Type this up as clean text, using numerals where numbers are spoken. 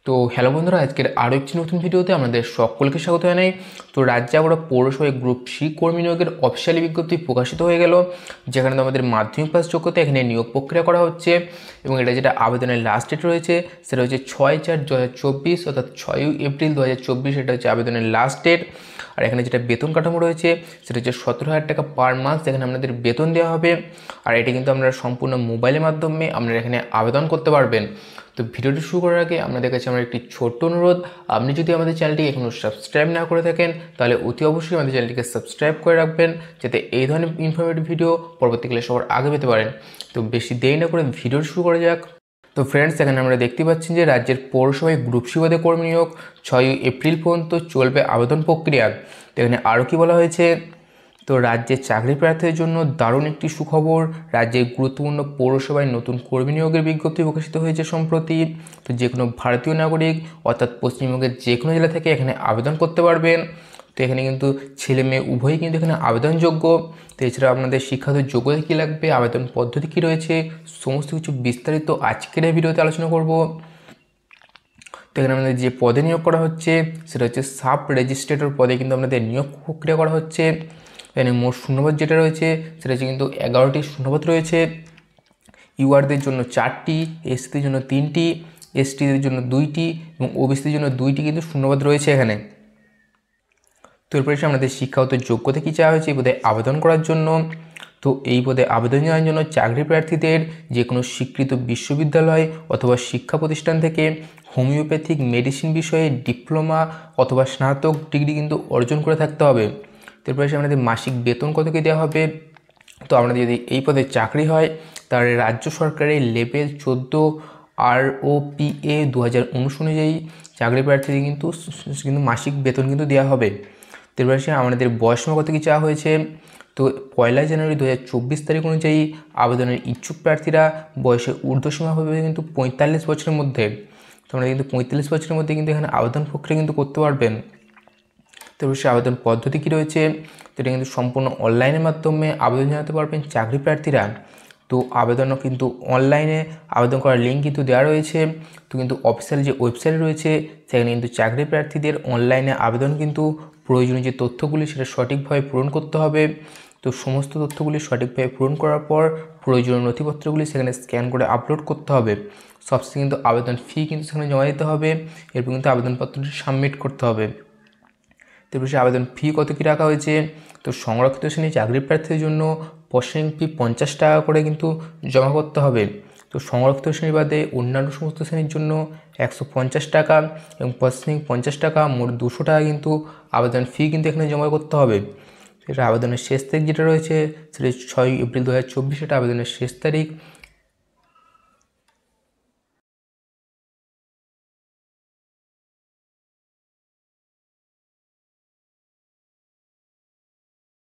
তো হ্যালো বন্ধুরা, আজকের আরও একটি নতুন ভিডিওতে আমাদের সকলকে স্বাগত জানাই। তো রাজ্যে আবার পৌরসভায় গ্রুপ সি কর্মী নিয়োগের অফিসিয়ালি বিজ্ঞপ্তি প্রকাশিত হয়ে গেল, যেখানে আমাদের মাধ্যমিক পাস যোগ্যতা এখানে নিয়োগ প্রক্রিয়া করা হচ্ছে। এবং এটা যেটা আবেদনের লাস্ট ডেট রয়েছে সেটা হচ্ছে 6/4/2024, অর্থাৎ 6 এপ্রিল 2024 এটা হচ্ছে আবেদনের লাস্ট ডেট। আর এখানে যেটা বেতন কাঠামো রয়েছে সেটা হচ্ছে 17,000 টাকা পার মান্থ এখানে আপনাদের বেতন দেওয়া হবে। আর এটা কিন্তু আপনারা সম্পূর্ণ মোবাইলের মাধ্যমে আপনারা এখানে আবেদন করতে পারবেন। তো ভিডিওটি শুরু করার আগে আপনাদের কাছে আমার একটি ছোট্ট অনুরোধ, আপনি যদি আমাদের চ্যানেলটি এখনও সাবস্ক্রাইব না করে থাকেন তাহলে অতি অবশ্যই আমাদের চ্যানেলটিকে সাবস্ক্রাইব করে রাখবেন, যাতে এই ধরনের ইনফরমেটিভ ভিডিও পরবর্তীকালে সবার আগে পেতে পারেন। তো বেশি দেরি না করে ভিডিও শুরু করা যাক। তো ফ্রেন্ডস, এখানে আমরা দেখতে পাচ্ছি যে রাজ্যের পৌরসভায় গ্রুপ সি পদে কর্মী নিয়োগ 6 এপ্রিল পর্যন্ত চলবে আবেদন প্রক্রিয়া। তো এখানে আরও কি বলা হয়েছে, তো রাজ্যের চাকরি প্রার্থীদের জন্য দারুণ একটি সুখবর। রাজ্যের গুরুত্বপূর্ণ পৌরসভায় নতুন কর্মী নিয়োগের বিজ্ঞপ্তি প্রকাশিত হয়েছে সম্প্রতি। তো যে কোনো ভারতীয় নাগরিক অর্থাৎ পশ্চিমবঙ্গের যে কোনো জেলা থেকে এখানে আবেদন করতে পারবেন। তো এখানে কিন্তু ছেলে মেয়ে উভয়ই কিন্তু এখানে আবেদনযোগ্য। তো এছাড়া আপনাদের শিক্ষাগত যোগ্যতা কী লাগবে, আবেদন পদ্ধতি কী রয়েছে, সমস্ত কিছু বিস্তারিত আজকের এই ভিডিওতে আলোচনা করব। তো এখানে আমাদের যে পদে নিয়োগ করা হচ্ছে সেটা হচ্ছে সাব রেজিস্ট্রেটর পদে কিন্তু আপনাদের নিয়োগ প্রক্রিয়া করা হচ্ছে। এখানে মোট শূন্যপদ যেটা রয়েছে সেটা হচ্ছে কিন্তু 11টি শূন্যপদ রয়েছে। ইউআরদের জন্য 4টি, এসসিদের জন্য 3টি, এসটিদের জন্য 2টি এবং ওবিসিদের জন্য 2টি কিন্তু শূন্যপদ রয়েছে এখানে। তো এরপরে আমাদের শিক্ষাগত যোগ্যতা কী চাওয়া হয়েছে এই পদে আবেদন করার জন্য। তো এই পদে আবেদন জানার জন্য চাকরি প্রার্থীদের যে কোনো স্বীকৃত বিশ্ববিদ্যালয় অথবা শিক্ষা প্রতিষ্ঠান থেকে হোমিওপ্যাথিক মেডিসিন বিষয়ে ডিপ্লোমা অথবা স্নাতক ডিগ্রি কিন্তু অর্জন করে থাকতে হবে। তারপরে আমাদের মাসিক বেতন কত কী দেওয়া হবে। তো আপনাদের যদি এই পদে চাকরি হয় তাহলে রাজ্য সরকারের লেভেল 14 ROPA 2019 অনুযায়ী চাকরি প্রার্থীদের কিন্তু মাসিক বেতন কিন্তু দেওয়া হবে। তারপরে আমাদের বয়সসীমা কত কী চাওয়া হয়েছে। তো 1 জানুয়ারি 2024 তারিখ অনুযায়ী আবেদনের ইচ্ছুক প্রার্থীরা বয়সের ঊর্ধ্বসীমা হবে কিন্তু 45 বছরের মধ্যে। তো আমরা কিন্তু 45 বছরের মধ্যে কিন্তু এখানে আবেদন প্রক্রিয়া কিন্তু করতে পারবেন। তারপর সে আবেদন পদ্ধতি কী রয়েছে, তো এটা কিন্তু সম্পূর্ণ অনলাইনের মাধ্যমে আবেদন জানাতে পারবেন চাকরি প্রার্থীরা। তো আবেদনও কিন্তু অনলাইনে আবেদন করার লিঙ্ক কিন্তু দেওয়া রয়েছে। তো কিন্তু অফিসিয়াল যে ওয়েবসাইট রয়েছে সেখানে কিন্তু চাকরি প্রার্থীদের অনলাইনে আবেদন কিন্তু প্রয়োজনীয় যে তথ্যগুলি সেটা সঠিকভাবে পূরণ করতে হবে। তো সমস্ত তথ্যগুলি সঠিকভাবে পূরণ করার পর প্রয়োজনীয় নথিপত্রগুলি সেখানে স্ক্যান করে আপলোড করতে হবে। সবশেষে কিন্তু আবেদন ফি কিন্তু সেখানে জমা দিতে হবে। এরপর কিন্তু আবেদনপত্রটি সাবমিট করতে হবে। তারপরে সে আবেদন ফি কত কী রাখা হয়েছে। তো সংরক্ষিত শ্রেণী চাকরি প্রার্থীদের জন্য প্রসেসিং ফি 50 টাকা করে কিন্তু জমা করতে হবে। তো সংরক্ষিত শ্রেণী বাদে অন্যান্য সমস্ত শ্রেণীর জন্য 150 টাকা এবং প্রসেসিং 50 টাকা, মোট 200 টাকা কিন্তু আবেদন ফি কিন্তু এখানে জমা করতে হবে। সেটা আবেদনের শেষ তারিখ যেটা রয়েছে সেটা 6 এপ্রিল 2024, এটা আবেদনের শেষ তারিখ।